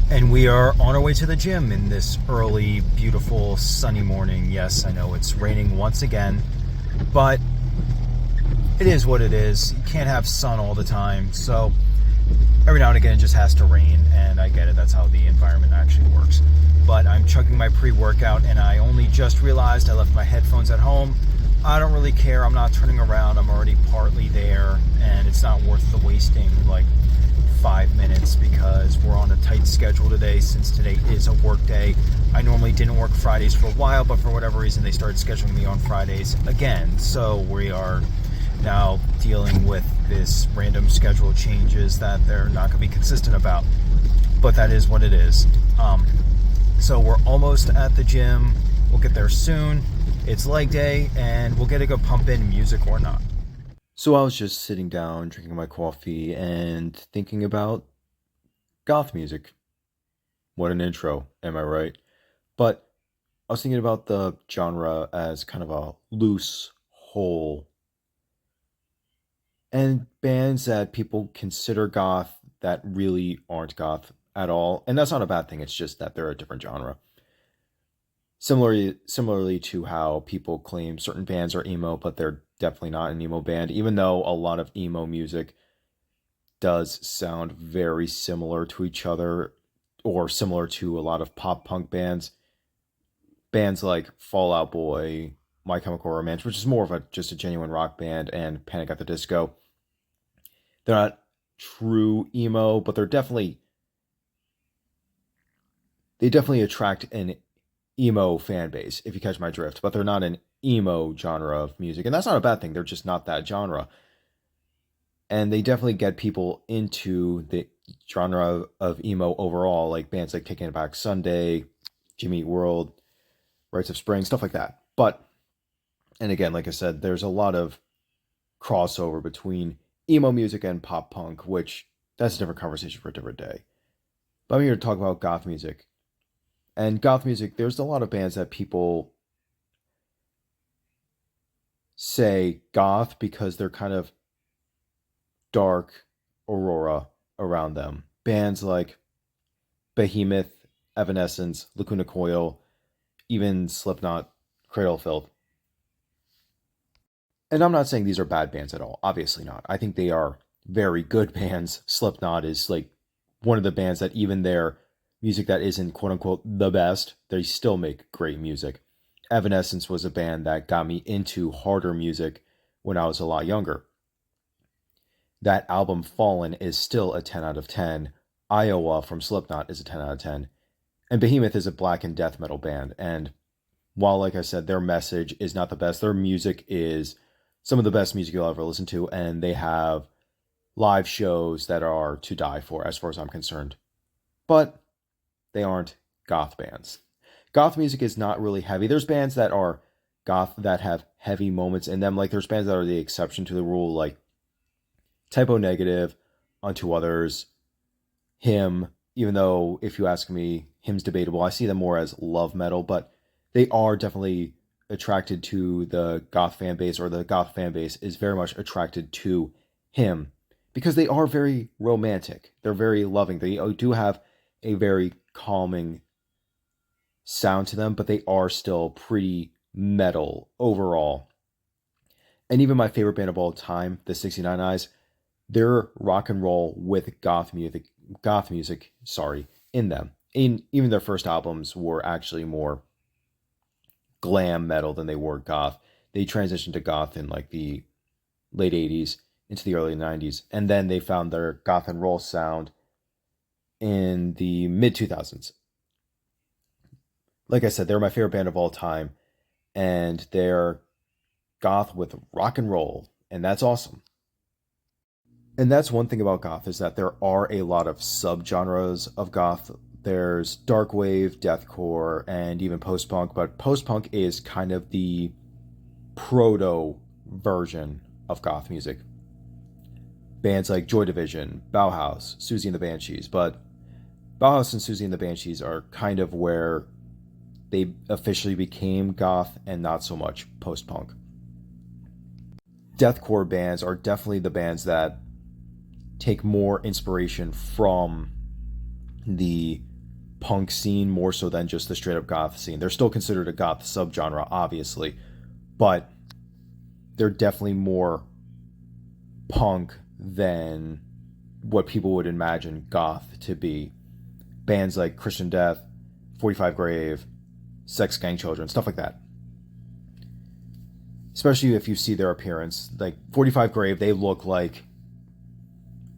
And we are on our way to the gym in this early, beautiful, sunny morning. Yes, I know it's raining once again, but it is what it is. You can't have sun all the time, so every now and again it just has to rain, and I get it. That's how the environment actually works. But I'm chugging my pre-workout, and I only just realized I left my headphones at home. I don't really care. I'm not turning around. I'm already partly there, and it's not worth the wasting, 5 minutes, because we're on a tight schedule today since today is a work day. I normally didn't work Fridays for a while, but for whatever reason they started scheduling me on Fridays again. So we are now dealing with this random schedule changes that they're not going to be consistent about. But that is what it is. So we're almost at the gym. We'll get there soon. It's leg day, and we'll get to go pump in music or not. So I was just sitting down, drinking my coffee, and thinking about goth music. What an intro, am I right? But I was thinking about the genre as kind of a loose whole, and bands that people consider goth that really aren't goth at all. And that's not a bad thing, it's just that they're a different genre. Similarly to how people claim certain bands are emo, but they're definitely not an emo band, even though a lot of emo music does sound very similar to each other, or similar to a lot of pop punk bands. Bands like Fall Out Boy, My Chemical Romance, which is more of just a genuine rock band, and Panic at the Disco. They're not true emo, but they definitely attract an emo fan base, if you catch my drift, but they're not an emo genre of music. And that's not a bad thing. They're just not that genre. And they definitely get people into the genre of emo overall, like bands like Taking It Back Sunday, Jimmy Eat World, Rites of Spring, stuff like that. But, and again, like I said, there's a lot of crossover between emo music and pop punk, which that's a different conversation for a different day. But I'm here to talk about goth music. And goth music, there's a lot of bands that people say goth because they're kind of dark aurora around them. Bands like Behemoth, Evanescence, Lacuna Coil, even Slipknot, Cradle of Filth. And I'm not saying these are bad bands at all. Obviously not. I think they are very good bands. Slipknot is like one of the bands that even their music that isn't quote unquote the best, they still make great music. Evanescence was a band that got me into harder music when I was a lot younger. That album Fallen is still a 10 out of 10. Iowa from Slipknot is a 10 out of 10. And Behemoth is a black and death metal band. And while, like I said, their message is not the best, their music is some of the best music you'll ever listen to. And they have live shows that are to die for, as far as I'm concerned. But they aren't goth bands. Goth music is not really heavy. There's bands that are goth that have heavy moments in them. Like there's bands that are the exception to the rule, like Typo Negative, Unto Others, Hymn. Even though, if you ask me, Hymn's debatable. I see them more as love metal, but they are definitely attracted to the goth fan base, or the goth fan base is very much attracted to Hymn because they are very romantic. They're very loving. They do have a very calming sound to them, but they are still pretty metal overall. And even my favorite band of all time, the 69 Eyes, they're rock and roll with goth music, in them. Even their first albums were actually more glam metal than they were goth. They transitioned to goth in like the late 80s into the early 90s, and then they found their goth and roll sound in the mid 2000s. Like I said, they're my favorite band of all time, and they're goth with rock and roll, and that's awesome. And that's one thing about goth, is that there are a lot of subgenres of goth. There's darkwave, deathcore, and even post-punk, but post-punk is kind of the proto version of goth music. Bands like Joy Division, Bauhaus, Susie and the Banshees, but Bauhaus and Susie and the Banshees are kind of where they officially became goth and not so much post-punk. Deathcore bands are definitely the bands that take more inspiration from the punk scene more so than just the straight up goth scene. They're still considered a goth subgenre, obviously, but they're definitely more punk than what people would imagine goth to be. Bands like Christian Death, 45 Grave, Sex Gang Children, stuff like that. Especially if you see their appearance. Like 45 Grave, they look like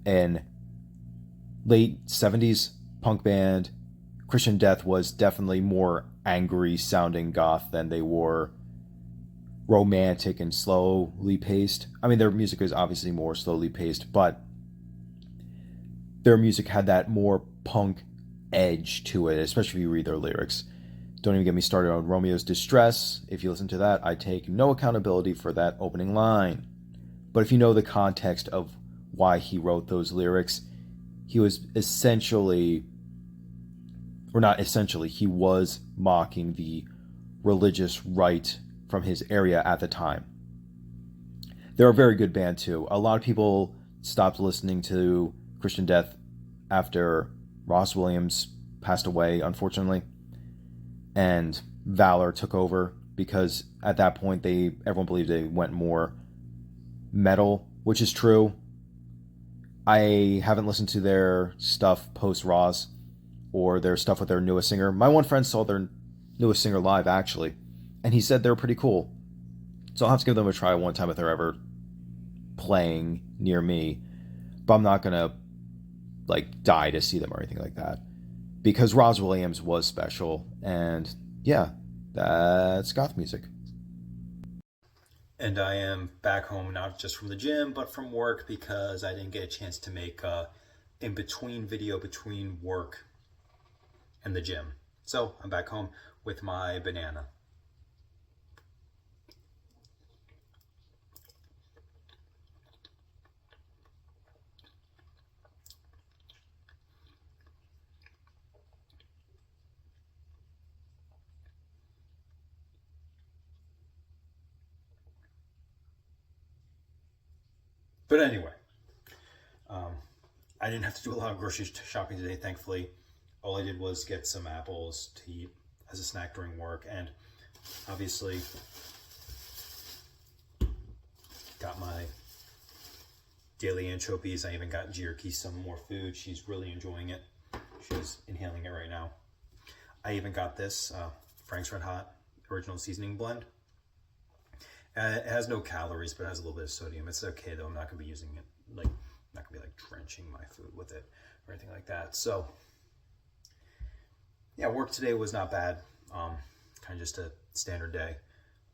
an late 70s punk band. Christian Death was definitely more angry sounding goth than they were romantic and slowly paced. I mean, their music is obviously more slowly paced, but their music had that more punk edge to it, especially if you read their lyrics. Don't even get me started on Romeo's Distress. If you listen to that, I take no accountability for that opening line. But if you know the context of why he wrote those lyrics, he was essentially, or not essentially, he was mocking the religious right from his area at the time. They're a very good band too. A lot of people stopped listening to Christian Death after Ross Williams passed away, unfortunately, and Valor took over, because at that point everyone believed they went more metal, which is true. I haven't listened to their stuff post Ross or their stuff with their newest singer. My one friend saw their newest singer live, actually, and he said they're pretty cool. So I'll have to give them a try one time if they're ever playing near me. But I'm not gonna like die to see them or anything like that, because Ross Williams was special. And yeah, that's goth music. And I am back home, not just from the gym, but from work, because I didn't get a chance to make a in-between video between work and the gym. So I'm back home with my banana. But anyway, I didn't have to do a lot of grocery shopping today, thankfully. All I did was get some apples to eat as a snack during work, and obviously got my daily anchovies. I even got Jerky some more food. She's really enjoying it. She's inhaling it right now. I even got this Frank's Red Hot original seasoning blend. It has no calories, but it has a little bit of sodium. It's okay though. I'm not gonna be using it, like, I'm not gonna be like drenching my food with it or anything like that. So yeah, work today was not bad. Kind of just a standard day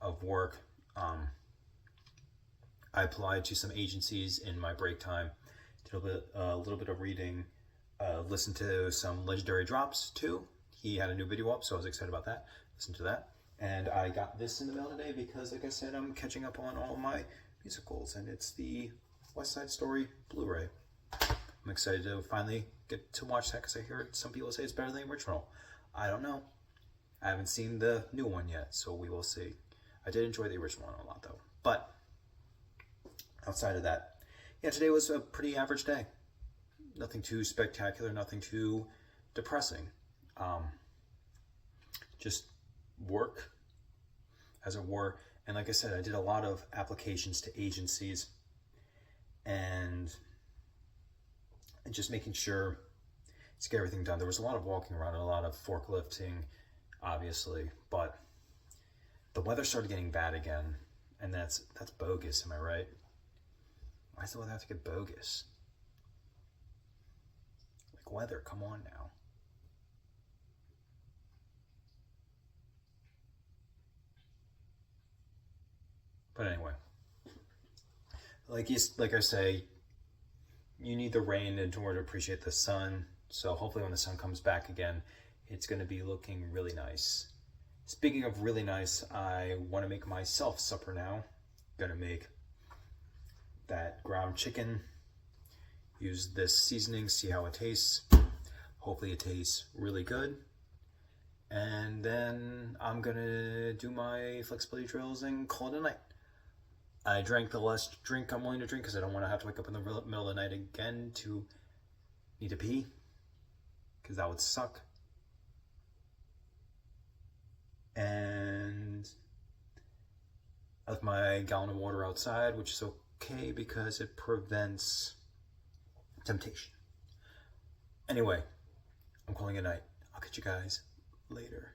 of work. I applied to some agencies in my break time, did a little bit of reading, listened to some Legendary Drops too. He had a new video up, so I was excited about that. Listened to that. And I got this in the mail today because, like I said, I'm catching up on all my musicals, and it's the West Side Story Blu-ray. I'm excited to finally get to watch that, because I hear some people say it's better than the original. I don't know. I haven't seen the new one yet, so we will see. I did enjoy the original one a lot, though. But outside of that, yeah, today was a pretty average day. Nothing too spectacular, nothing too depressing. Just work, as it were. And like I said, I did a lot of applications to agencies, and just making sure to get everything done. There was a lot of walking around and a lot of forklifting, obviously, but the weather started getting bad again, and that's bogus, am I right? Why does the weather have to get bogus? Like, weather, come on now. But anyway, like I say, you need the rain in order to appreciate the sun. So hopefully when the sun comes back again, it's going to be looking really nice. Speaking of really nice, I want to make myself supper now. Gonna make that ground chicken. Use this seasoning, see how it tastes. Hopefully it tastes really good. And then I'm gonna do my flexibility drills and call it a night. I drank the last drink I'm willing to drink, because I don't want to have to wake up in the middle of the night again to need to pee, because that would suck. And I left my gallon of water outside, which is okay because it prevents temptation. Anyway, I'm calling it a night. I'll catch you guys later.